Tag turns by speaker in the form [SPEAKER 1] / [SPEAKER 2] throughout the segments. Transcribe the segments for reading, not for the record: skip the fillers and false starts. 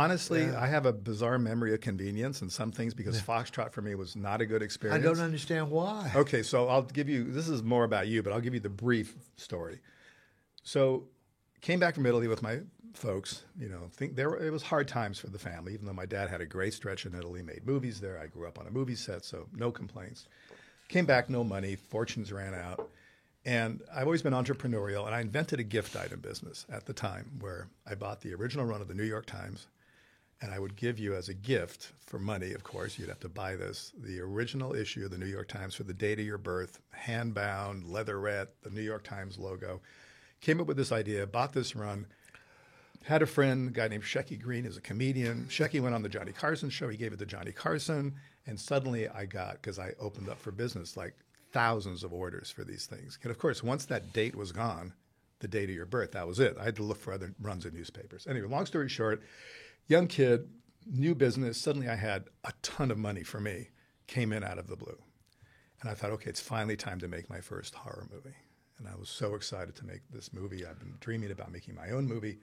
[SPEAKER 1] honestly, I have a bizarre memory of convenience in some things because Foxtrot for me was not a good experience.
[SPEAKER 2] I don't understand why.
[SPEAKER 1] Okay, so I'll give you, this is more about you, but I'll give you the brief story. So came back from Italy with my folks, it was hard times for the family, even though my dad had a great stretch in Italy, made movies there. I grew up on a movie set, so no complaints. Came back, no money, fortunes ran out. And I've always been entrepreneurial, and I invented a gift item business at the time where I bought the original run of the New York Times, and I would give you as a gift for money, of course, you'd have to buy this, the original issue of the New York Times for the date of your birth, hand-bound, leatherette, the New York Times logo. Came up with this idea, bought this run, had a friend, a guy named Shecky Green, is a comedian. Shecky went on the Johnny Carson show. He gave it to Johnny Carson, and suddenly I got, because I opened up for business, like thousands of orders for these things. And of course, once that date was gone, the date of your birth, that was it. I had to look for other runs in newspapers. Anyway, long story short, young kid, new business, suddenly I had a ton of money for me, came in out of the blue. And I thought, okay, it's finally time to make my first horror movie. And I was so excited to make this movie. I've been dreaming about making my own movie.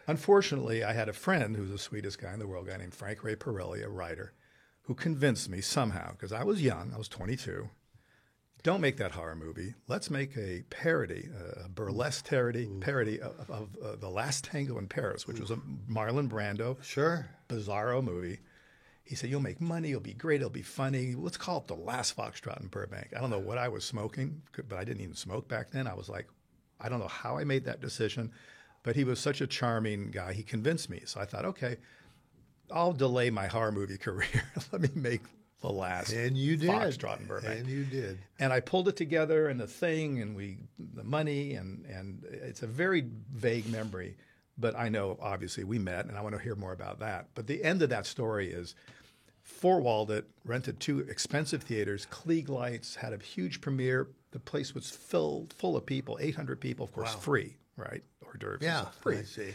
[SPEAKER 1] Unfortunately, I had a friend who's the sweetest guy in the world, a guy named Frank Ray Pirelli, a writer, who convinced me somehow, because I was young, I was 22, don't make that horror movie. Let's make a parody, a burlesque parody of The Last Tango in Paris, which was a Marlon Brando, bizarro movie. He said, you'll make money, it'll be great, it'll be funny. Let's call it The Last Foxtrot in Burbank. I don't know what I was smoking, but I didn't even smoke back then. I was like, I don't know how I made that decision, but he was such a charming guy. He convinced me. So I thought, okay, I'll delay my horror movie career. Let me make The Last Foxtrot in Burbank.
[SPEAKER 2] And you did.
[SPEAKER 1] And I pulled it together and the thing and the money and it's a very vague memory, but I know obviously we met and I want to hear more about that. But the end of that story is four-walled it, rented 2 expensive theaters, Klieg lights, had a huge premiere. The place was full of people, 800 people, of course, free, right? Hors d'oeuvres,
[SPEAKER 2] yeah,
[SPEAKER 1] free.
[SPEAKER 2] I see.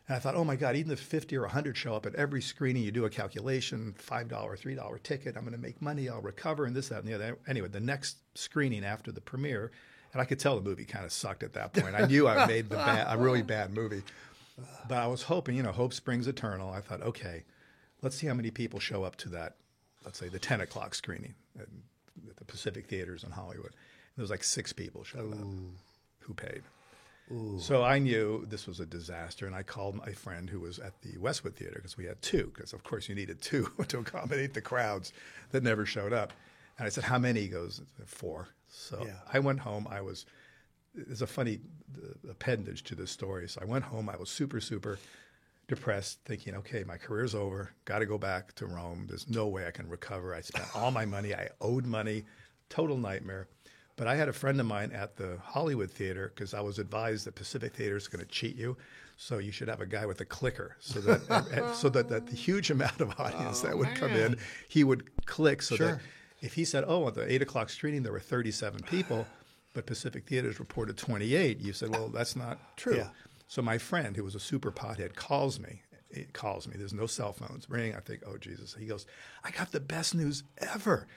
[SPEAKER 1] And I thought, oh my God, even if 50 or 100 show up at every screening, you do a calculation, $5, $3 ticket, I'm going to make money, I'll recover, and this, that, and the other. Anyway, the next screening after the premiere, and I could tell the movie kind of sucked at that point. I knew I made a really bad movie. But I was hoping, hope springs eternal. I thought, okay, let's see how many people show up to that, let's say the 10 o'clock screening at the Pacific Theaters in Hollywood. And there was like 6 people showed up who paid. Ooh. So I knew this was a disaster, and I called my friend who was at the Westwood Theater because we had 2, because of course you needed 2 to accommodate the crowds that never showed up. And I said, how many? He goes, 4. So I went home. There's a funny appendage to this story. So I went home. I was super, super depressed, thinking, okay, my career's over. Got to go back to Rome. There's no way I can recover. I spent all my money. I owed money. Total nightmare. But I had a friend of mine at the Hollywood Theater because I was advised that Pacific Theater is going to cheat you, so you should have a guy with a clicker so that that the huge amount of audience that would come in, he would click so that if he said, oh, at the 8 o'clock screening there were 37 people, but Pacific Theaters reported 28, you said, well, that's not true. Yeah. So my friend, who was a super pothead, calls me. It calls me. There's no cell phones. Ring. I think, oh, Jesus. He goes, I got the best news ever.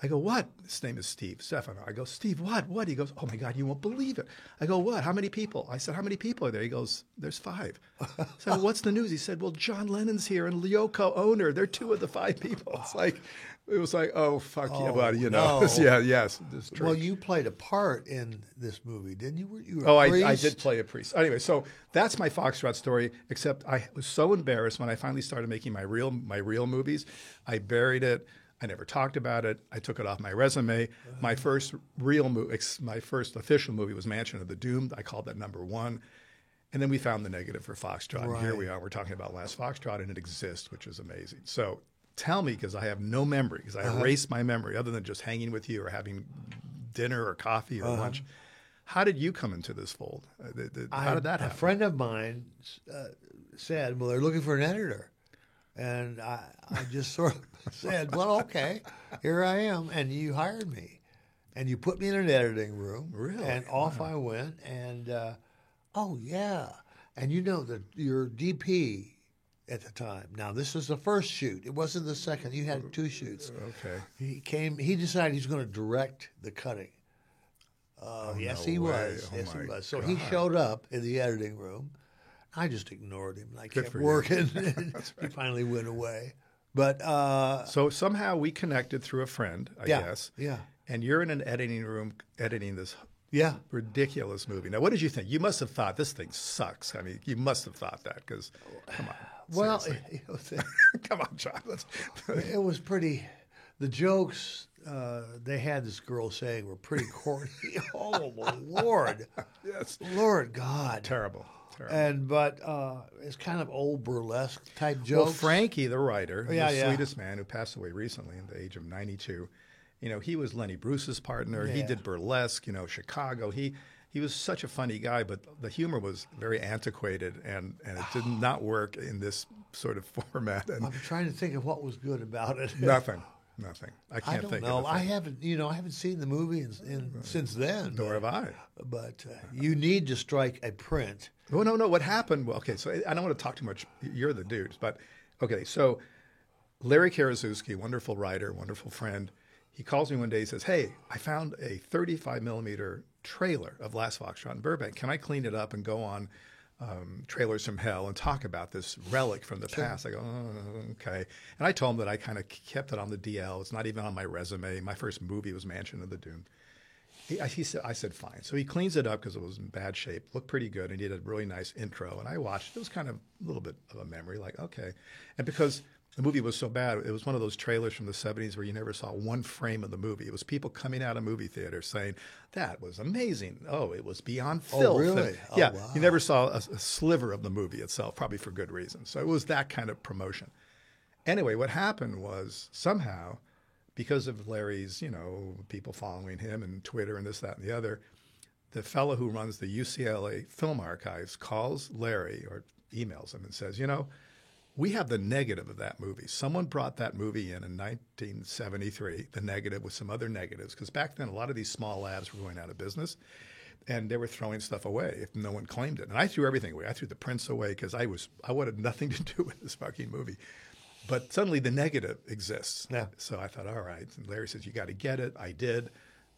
[SPEAKER 1] I go, what? His name is Steve Stefano. I go, Steve, what? What? He goes, oh, my God, you won't believe it. I go, what? How many people? I said, how many people are there? He goes, there's 5. I said, what's the news? He said, well, John Lennon's here and Yoko Ono. They're 2 of the 5 people. It was like, oh, fuck yeah, buddy, No. Yeah, yes. This
[SPEAKER 2] well, you played a part in this movie, didn't you? You were
[SPEAKER 1] a
[SPEAKER 2] priest?
[SPEAKER 1] I did play a priest. Anyway, so that's my Foxtrot story, except I was so embarrassed when I finally started making my real movies. I buried it. I never talked about it. I took it off my resume. My first my first official movie was Mansion of the Doomed. I called that number 1. And then we found the negative for Foxtrot. Right. And here we are. We're talking about Last Foxtrot, and it exists, which is amazing. So tell me, because I have no memory, because I erased my memory other than just hanging with you or having dinner or coffee or lunch. How did you come into this fold? How did that happen?
[SPEAKER 2] A friend of mine said, well, they're looking for an editor. And I just sort of said, well, okay, here I am. And you hired me. And you put me in an editing room.
[SPEAKER 1] Really?
[SPEAKER 2] And off I went. And, oh, yeah. And your DP at the time. Now, this was the first shoot. It wasn't the second. You had 2 shoots.
[SPEAKER 1] Okay.
[SPEAKER 2] He decided he's going to direct the cutting. Yes, he was.
[SPEAKER 1] Oh,
[SPEAKER 2] yes, he was. So
[SPEAKER 1] God.
[SPEAKER 2] he showed up in the editing room. I just ignored him. I
[SPEAKER 1] Good
[SPEAKER 2] kept
[SPEAKER 1] for you.
[SPEAKER 2] working. And he finally went away. But
[SPEAKER 1] So somehow we connected through a friend, I guess.
[SPEAKER 2] yeah,
[SPEAKER 1] And you're in an editing room editing this
[SPEAKER 2] yeah.
[SPEAKER 1] ridiculous movie. Now, what did you think? You must have thought this thing sucks. I mean, you must have thought that because, come on.
[SPEAKER 2] Well,
[SPEAKER 1] seriously. Come on, John.
[SPEAKER 2] it was pretty. The jokes they had this girl saying were pretty corny. Oh Lord,
[SPEAKER 1] Yes.
[SPEAKER 2] Lord God,
[SPEAKER 1] Terrible.
[SPEAKER 2] but it's kind of old burlesque type
[SPEAKER 1] Well,
[SPEAKER 2] jokes.
[SPEAKER 1] Frankie, the writer,
[SPEAKER 2] Yeah,
[SPEAKER 1] the
[SPEAKER 2] yeah.
[SPEAKER 1] sweetest man who passed away recently at the age of 92, he was Lenny Bruce's partner. He
[SPEAKER 2] Yeah.
[SPEAKER 1] did burlesque, Chicago. He was such a funny guy, but the humor was very antiquated, and it did not work in this sort of format. And
[SPEAKER 2] I'm trying to think of what was good about it.
[SPEAKER 1] nothing. I
[SPEAKER 2] I
[SPEAKER 1] can't
[SPEAKER 2] don't
[SPEAKER 1] think
[SPEAKER 2] know.
[SPEAKER 1] of a
[SPEAKER 2] I
[SPEAKER 1] thing.
[SPEAKER 2] haven't seen the movie since then.
[SPEAKER 1] Nor have I.
[SPEAKER 2] But you need to strike a print.
[SPEAKER 1] Oh, no. What happened? Well, okay, so I don't want to talk too much. You're the dudes. But, okay, so Larry Karaszewski, wonderful writer, wonderful friend, he calls me one day. He says, hey, I found a 35 millimeter trailer of Last Foxtrot in Burbank. Can I clean it up and go on Trailers from Hell and talk about this relic from the past? I go, oh, okay. And I told him that I kind of kept it on the DL. It's not even on my resume. My first movie was Mansion of the Dune. I said, fine. So he cleans it up because it was in bad shape, looked pretty good, and he did a really nice intro. And I watched it. It was kind of a little bit of a memory, like, okay. And because the movie was so bad, it was one of those trailers from the 70s where you never saw one frame of the movie. It was people coming out of movie theaters saying, that was amazing. Oh, it was beyond filth.
[SPEAKER 2] really?
[SPEAKER 1] And,
[SPEAKER 2] Oh,
[SPEAKER 1] yeah,
[SPEAKER 2] wow.
[SPEAKER 1] you never saw a sliver of the movie itself, probably for good reason. So it was that kind of promotion. Anyway, what happened was somehow, because of Larry's, people following him and Twitter and this, that, and the other, the fellow who runs the UCLA Film Archives calls Larry or emails him and says, we have the negative of that movie. Someone brought that movie in 1973, the negative with some other negatives, because back then a lot of these small labs were going out of business, and they were throwing stuff away if no one claimed it. And I threw everything away. I threw the prints away because I wanted nothing to do with this fucking movie. But suddenly the negative exists.
[SPEAKER 2] Yeah.
[SPEAKER 1] So I thought, all right. And Larry says, you got to get it. I did.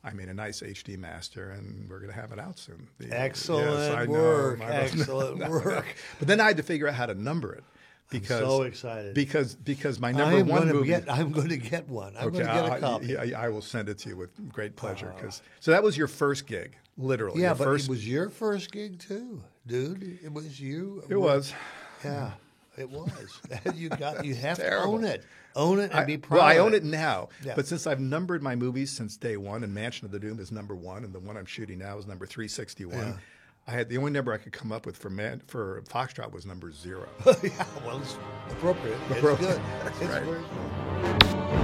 [SPEAKER 1] I made a nice HD master, and we're going to have it out soon.
[SPEAKER 2] Excellent work. Excellent work.
[SPEAKER 1] But then I had to figure out how to number it. Because,
[SPEAKER 2] I'm so excited.
[SPEAKER 1] Because my number one movie.
[SPEAKER 2] I'm going to get one. I'm going to get a copy.
[SPEAKER 1] I will send it to you with great pleasure. So that was your first gig, literally.
[SPEAKER 2] Yeah,
[SPEAKER 1] your
[SPEAKER 2] but
[SPEAKER 1] first,
[SPEAKER 2] it was your first gig too, dude. It was you.
[SPEAKER 1] It was.
[SPEAKER 2] Yeah, it was. You have to
[SPEAKER 1] Terrible.
[SPEAKER 2] own it, and be proud.
[SPEAKER 1] Well, I
[SPEAKER 2] of
[SPEAKER 1] own it now.
[SPEAKER 2] Yeah.
[SPEAKER 1] But since I've numbered my movies since day one, and Mansion of the Doom is number 1, and the one I'm shooting now is number 361.
[SPEAKER 2] Yeah.
[SPEAKER 1] I had the only number I could come up with for Foxtrot was number 0.
[SPEAKER 2] Yeah, well, it's appropriate. It's good.
[SPEAKER 1] That's
[SPEAKER 2] It's
[SPEAKER 1] right.
[SPEAKER 2] very good.